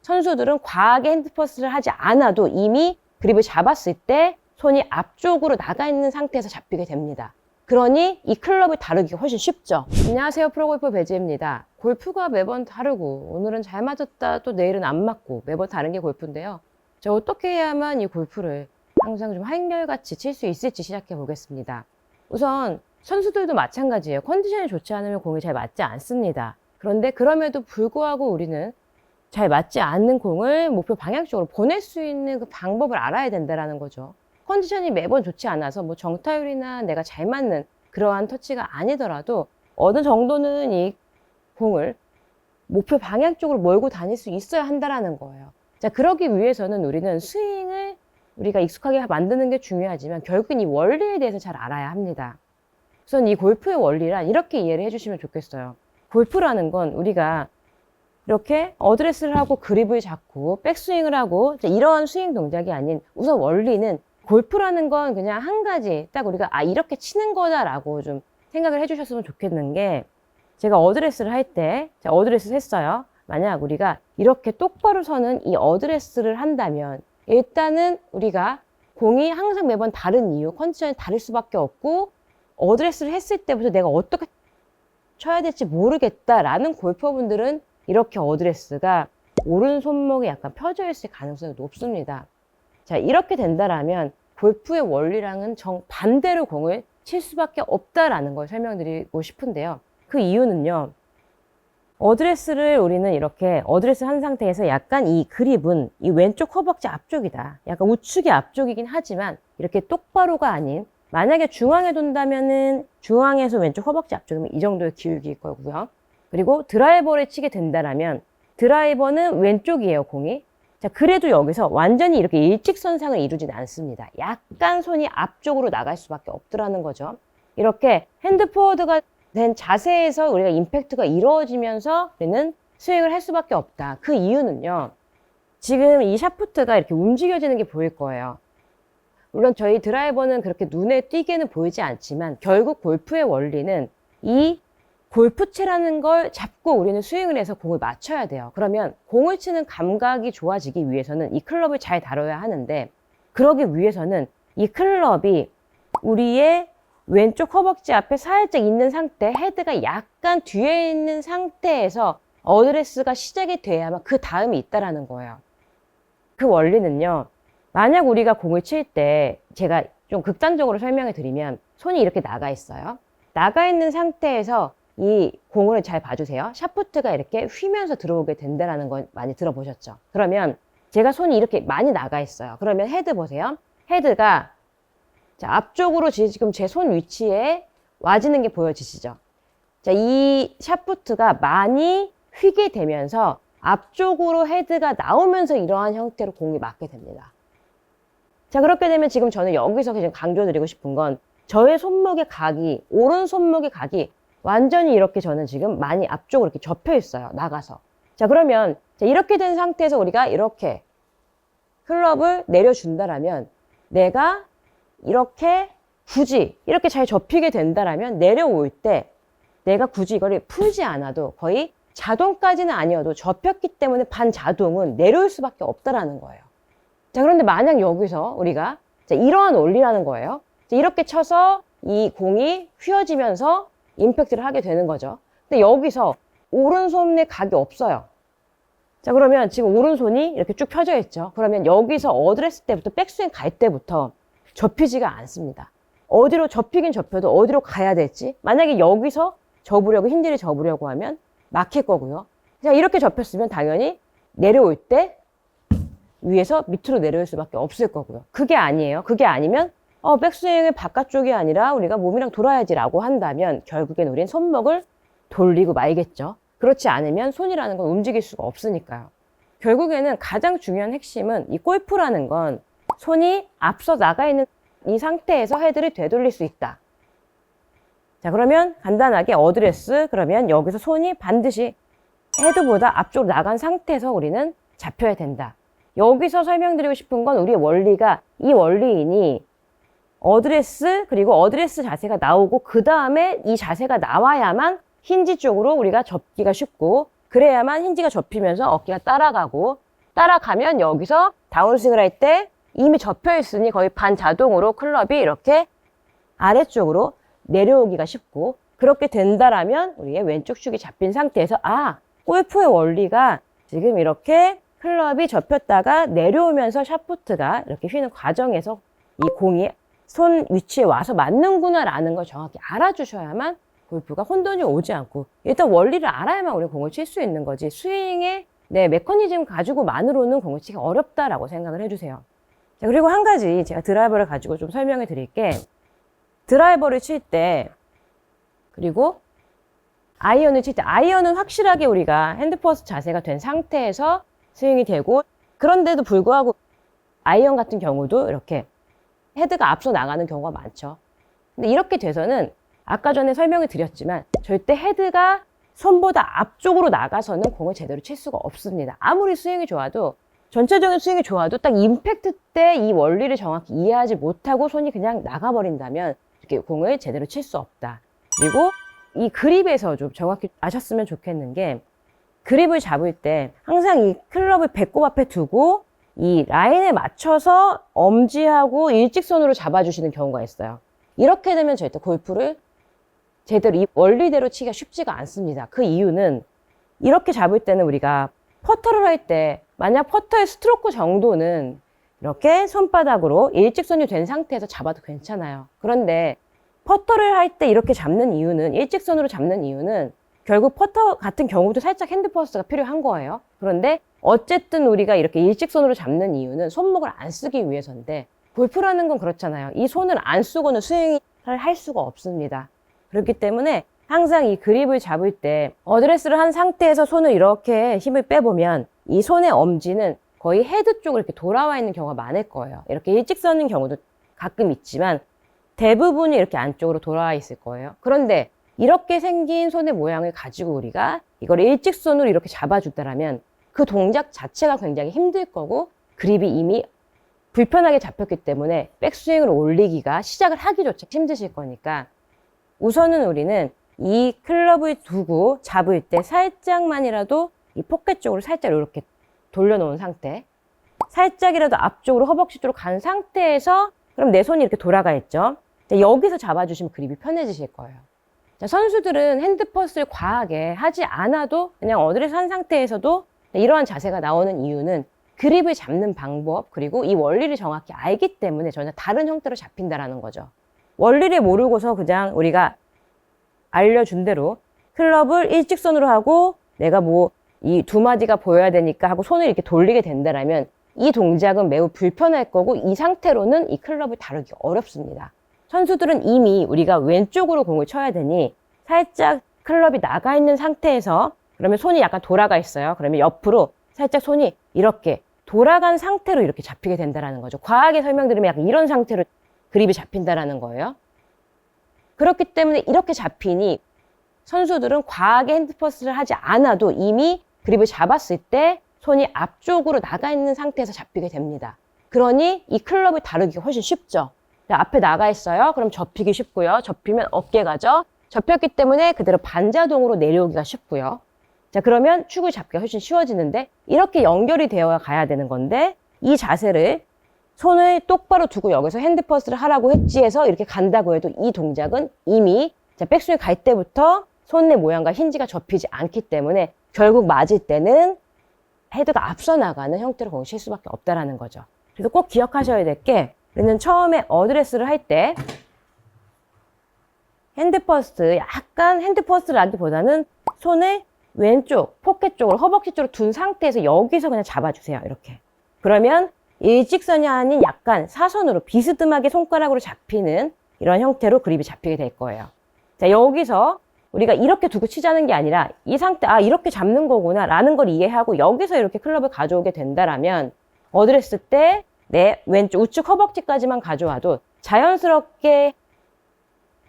선수들은 과하게 핸드퍼스를 하지 않아도 이미 그립을 잡았을 때 손이 앞쪽으로 나가 있는 상태에서 잡히게 됩니다. 그러니 이 클럽을 다루기가 훨씬 쉽죠. 안녕하세요, 프로골퍼 배지입니다. 골프가 매번 다르고 오늘은 잘 맞았다 또 내일은 안 맞고 매번 다른 게 골프인데요. 저 어떻게 해야만 이 골프를 항상 좀 한결같이 칠 수 있을지 시작해 보겠습니다. 우선 선수들도 마찬가지예요. 컨디션이 좋지 않으면 공이 잘 맞지 않습니다. 그런데 그럼에도 불구하고 우리는 잘 맞지 않는 공을 목표 방향 쪽으로 보낼 수 있는 그 방법을 알아야 된다는 거죠. 컨디션이 매번 좋지 않아서 뭐 정타율이나 내가 잘 맞는 그러한 터치가 아니더라도 어느 정도는 이 공을 목표 방향 쪽으로 몰고 다닐 수 있어야 한다는 거예요. 자, 그러기 위해서는 우리는 스윙을 우리가 익숙하게 만드는 게 중요하지만 결국은 이 원리에 대해서 잘 알아야 합니다. 우선 이 골프의 원리란 이렇게 이해를 해주시면 좋겠어요. 골프라는 건 우리가 이렇게 어드레스를 하고 그립을 잡고 백스윙을 하고 이런 스윙 동작이 아닌 우선 원리는 골프라는 건 그냥 한 가지 딱 우리가 이렇게 치는 거다라고 좀 생각을 해주셨으면 좋겠는 게 제가 어드레스를 할 때 어드레스를 했어요. 만약 우리가 이렇게 똑바로 서는 이 어드레스를 한다면 일단은 우리가 공이 항상 매번 다른 이유 컨디션이 다를 수밖에 없고 어드레스를 했을 때부터 내가 어떻게 쳐야 될지 모르겠다라는 골퍼분들은 이렇게 어드레스가 오른 손목에 약간 펴져 있을 가능성이 높습니다. 자, 이렇게 된다라면 골프의 원리랑은 정반대로 공을 칠 수밖에 없다라는 걸 설명드리고 싶은데요. 그 이유는요. 어드레스를 우리는 이렇게 어드레스 한 상태에서 약간 이 그립은 이 왼쪽 허벅지 앞쪽이다. 약간 우측의 앞쪽이긴 하지만 이렇게 똑바로가 아닌 만약에 중앙에 둔다면은 중앙에서 왼쪽 허벅지 앞쪽이면 이 정도의 기울기일 거고요. 그리고 드라이버를 치게 된다라면 드라이버는 왼쪽이에요, 공이. 자, 그래도 여기서 완전히 이렇게 일직선상을 이루진 않습니다. 약간 손이 앞쪽으로 나갈 수밖에 없더라는 거죠. 이렇게 핸드 포워드가 된 자세에서 우리가 임팩트가 이루어지면서 우리는 스윙을 할 수밖에 없다. 그 이유는요. 지금 이 샤프트가 이렇게 움직여지는 게 보일 거예요. 물론 저희 드라이버는 그렇게 눈에 띄게는 보이지 않지만 결국 골프의 원리는 이 골프채라는 걸 잡고 우리는 스윙을 해서 공을 맞춰야 돼요. 그러면 공을 치는 감각이 좋아지기 위해서는 이 클럽을 잘 다뤄야 하는데 그러기 위해서는 이 클럽이 우리의 왼쪽 허벅지 앞에 살짝 있는 상태, 헤드가 약간 뒤에 있는 상태에서 어드레스가 시작이 돼야만 그 다음이 있다라는 거예요. 그 원리는요. 만약 우리가 공을 칠 때 제가 좀 극단적으로 설명해 드리면 손이 이렇게 나가 있어요. 나가 있는 상태에서 이 공을 잘 봐주세요. 샤프트가 이렇게 휘면서 들어오게 된다는 건 많이 들어보셨죠? 그러면 제가 손이 이렇게 많이 나가 있어요. 그러면 헤드 보세요. 헤드가 자, 앞쪽으로 지금 제 손 위치에 와지는 게 보여지시죠? 자, 이 샤프트가 많이 휘게 되면서 앞쪽으로 헤드가 나오면서 이러한 형태로 공이 맞게 됩니다. 자, 그렇게 되면 지금 저는 여기서 그냥 강조드리고 싶은 건 저의 손목의 각이, 오른 손목의 각이 완전히 이렇게 저는 지금 많이 앞쪽으로 이렇게 접혀 있어요. 나가서. 자, 그러면 이렇게 된 상태에서 우리가 이렇게 클럽을 내려준다라면 내가 이렇게 굳이 이렇게 잘 접히게 된다라면 내려올 때 내가 굳이 이거를 풀지 않아도 거의 자동까지는 아니어도 접혔기 때문에 반자동은 내려올 수밖에 없다라는 거예요. 자, 그런데 만약 여기서 우리가 이러한 원리라는 거예요. 이렇게 쳐서 이 공이 휘어지면서 임팩트를 하게 되는 거죠. 근데 여기서 오른손의 각이 없어요. 자, 그러면 지금 오른손이 이렇게 쭉 펴져 있죠. 그러면 여기서 어드레스 때부터 백스윙 갈 때부터 접히지가 않습니다. 어디로 접히긴 접혀도 어디로 가야 될지 만약에 여기서 접으려고 힌지를 접으려고 하면 막힐 거고요. 자, 이렇게 접혔으면 당연히 내려올 때 위에서 밑으로 내려올 수밖에 없을 거고요. 그게 아니에요. 그게 아니면 백스윙의 바깥쪽이 아니라 우리가 몸이랑 돌아야지라고 한다면 결국엔 우린 손목을 돌리고 말겠죠. 그렇지 않으면 손이라는 건 움직일 수가 없으니까요. 결국에는 가장 중요한 핵심은 이 골프라는 건 손이 앞서 나가 있는 이 상태에서 헤드를 되돌릴 수 있다. 자, 그러면 간단하게 어드레스 그러면 여기서 손이 반드시 헤드보다 앞쪽으로 나간 상태에서 우리는 잡혀야 된다. 여기서 설명드리고 싶은 건 우리의 원리가 이 원리이니 어드레스 그리고 어드레스 자세가 나오고 그 다음에 이 자세가 나와야만 힌지 쪽으로 우리가 접기가 쉽고 그래야만 힌지가 접히면서 어깨가 따라가고 따라가면 여기서 다운스윙을 할 때 이미 접혀 있으니 거의 반자동으로 클럽이 이렇게 아래쪽으로 내려오기가 쉽고, 그렇게 된다라면 우리의 왼쪽 축이 잡힌 상태에서 골프의 원리가 지금 이렇게 클럽이 접혔다가 내려오면서 샤프트가 이렇게 휘는 과정에서 이 공이 손 위치에 와서 맞는구나 라는 걸 정확히 알아주셔야만 골프가 혼돈이 오지 않고, 일단 원리를 알아야만 우리 공을 칠 수 있는 거지, 스윙의 메커니즘 가지고만으로는 공을 치기 어렵다라고 생각을 해주세요. 자, 그리고 한 가지 제가 드라이버를 가지고 좀 설명해 드릴게, 드라이버를 칠 때, 그리고 아이언을 칠 때, 아이언은 확실하게 우리가 핸드퍼스트 자세가 된 상태에서 스윙이 되고, 그런데도 불구하고 아이언 같은 경우도 이렇게 헤드가 앞서 나가는 경우가 많죠. 근데 이렇게 돼서는 아까 전에 설명을 드렸지만 절대 헤드가 손보다 앞쪽으로 나가서는 공을 제대로 칠 수가 없습니다. 아무리 스윙이 좋아도, 전체적인 스윙이 좋아도 딱 임팩트 때 이 원리를 정확히 이해하지 못하고 손이 그냥 나가버린다면 이렇게 공을 제대로 칠 수 없다. 그리고 이 그립에서 좀 정확히 아셨으면 좋겠는 게, 그립을 잡을 때 항상 이 클럽을 배꼽 앞에 두고 이 라인에 맞춰서 엄지하고 일직선으로 잡아주시는 경우가 있어요. 이렇게 되면 절대 골프를 제대로 이 원리대로 치기가 쉽지가 않습니다. 그 이유는, 이렇게 잡을 때는 우리가 퍼터를 할 때 만약 퍼터의 스트로크 정도는 이렇게 손바닥으로 일직선이 된 상태에서 잡아도 괜찮아요. 그런데 퍼터를 할 때 이렇게 잡는 이유는, 일직선으로 잡는 이유는 결국 퍼터 같은 경우도 살짝 핸드퍼스트가 필요한 거예요. 그런데 어쨌든 우리가 이렇게 일직선으로 잡는 이유는 손목을 안 쓰기 위해서인데, 골프라는 건 그렇잖아요. 이 손을 안 쓰고는 스윙을 할 수가 없습니다. 그렇기 때문에 항상 이 그립을 잡을 때 어드레스를 한 상태에서 손을 이렇게 힘을 빼보면 이 손의 엄지는 거의 헤드 쪽으로 이렇게 돌아와 있는 경우가 많을 거예요. 이렇게 일직선인 경우도 가끔 있지만 대부분이 이렇게 안쪽으로 돌아와 있을 거예요. 그런데 이렇게 생긴 손의 모양을 가지고 우리가 이걸 일직선으로 이렇게 잡아준다면 그 동작 자체가 굉장히 힘들 거고, 그립이 이미 불편하게 잡혔기 때문에 백스윙을 올리기가, 시작을 하기조차 힘드실 거니까, 우선은 우리는 이 클럽을 두고 잡을 때 살짝만이라도 이 포켓 쪽으로 살짝 이렇게 돌려놓은 상태, 살짝이라도 앞쪽으로 허벅지 쪽으로 간 상태에서, 그럼 내 손이 이렇게 돌아가 있죠. 여기서 잡아주시면 그립이 편해지실 거예요. 자, 선수들은 핸드퍼스를 과하게 하지 않아도 그냥 어드레스 한 상태에서도 이러한 자세가 나오는 이유는 그립을 잡는 방법, 그리고 이 원리를 정확히 알기 때문에 전혀 다른 형태로 잡힌다라는 거죠. 원리를 모르고서 그냥 우리가 알려준 대로 클럽을 일직선으로 하고 내가 뭐 이 두 마디가 보여야 되니까 하고 손을 이렇게 돌리게 된다면 이 동작은 매우 불편할 거고, 이 상태로는 이 클럽을 다루기 어렵습니다. 선수들은 이미 우리가 왼쪽으로 공을 쳐야 되니 살짝 클럽이 나가 있는 상태에서, 그러면 손이 약간 돌아가 있어요. 그러면 옆으로 살짝 손이 이렇게 돌아간 상태로 이렇게 잡히게 된다는 거죠. 과하게 설명드리면 약간 이런 상태로 그립이 잡힌다는 거예요. 그렇기 때문에 이렇게 잡히니 선수들은 과하게 핸드퍼스를 하지 않아도 이미 그립을 잡았을 때 손이 앞쪽으로 나가 있는 상태에서 잡히게 됩니다. 그러니 이 클럽을 다루기가 훨씬 쉽죠. 앞에 나가 있어요. 그럼 접히기 쉽고요. 접히면 어깨 가죠. 접혔기 때문에 그대로 반자동으로 내려오기가 쉽고요. 자, 그러면 축을 잡기가 훨씬 쉬워지는데, 이렇게 연결이 되어 가야 되는 건데, 이 자세를 손을 똑바로 두고 여기서 핸드퍼스를 하라고 했지 해서 이렇게 간다고 해도 이 동작은 이미 백스윙 갈 때부터 손의 모양과 힌지가 접히지 않기 때문에 결국 맞을 때는 헤드가 앞서 나가는 형태로 공을 칠 수밖에 없다라는 거죠. 그래서 꼭 기억하셔야 될 게, 우리는 처음에 어드레스를 할 때 핸드퍼스트, 약간 핸드퍼스트라기보다는 손을 왼쪽 포켓 쪽으로, 허벅지 쪽으로 둔 상태에서 여기서 그냥 잡아주세요. 이렇게. 그러면 일직선이 아닌 약간 사선으로 비스듬하게 손가락으로 잡히는 이런 형태로 그립이 잡히게 될 거예요. 자, 여기서 우리가 이렇게 두고 치자는 게 아니라 이 상태, 이렇게 잡는 거구나 라는 걸 이해하고 여기서 이렇게 클럽을 가져오게 된다라면, 어드레스 때 내 왼쪽 우측 허벅지까지만 가져와도 자연스럽게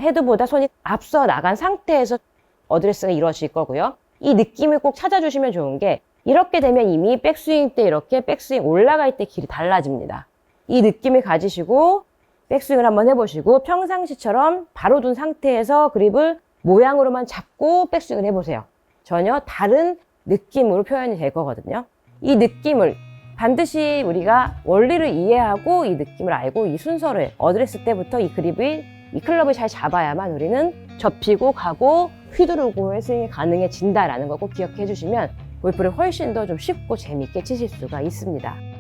헤드보다 손이 앞서 나간 상태에서 어드레스가 이루어질 거고요. 이 느낌을 꼭 찾아주시면 좋은 게, 이렇게 되면 이미 백스윙 때 이렇게 백스윙 올라갈 때 길이 달라집니다. 이 느낌을 가지시고 백스윙을 한번 해보시고, 평상시처럼 바로 둔 상태에서 그립을 모양으로만 잡고 백스윙을 해보세요. 전혀 다른 느낌으로 표현이 될 거거든요. 이 느낌을 반드시 우리가 원리를 이해하고 이 느낌을 알고 이 순서를 어드레스 때부터 이 그립이 이 클럽을 잘 잡아야만 우리는 접히고 가고 휘두르고 스윙이 가능해진다라는 거 꼭 기억해 주시면 골프를 훨씬 더 좀 쉽고 재밌게 치실 수가 있습니다.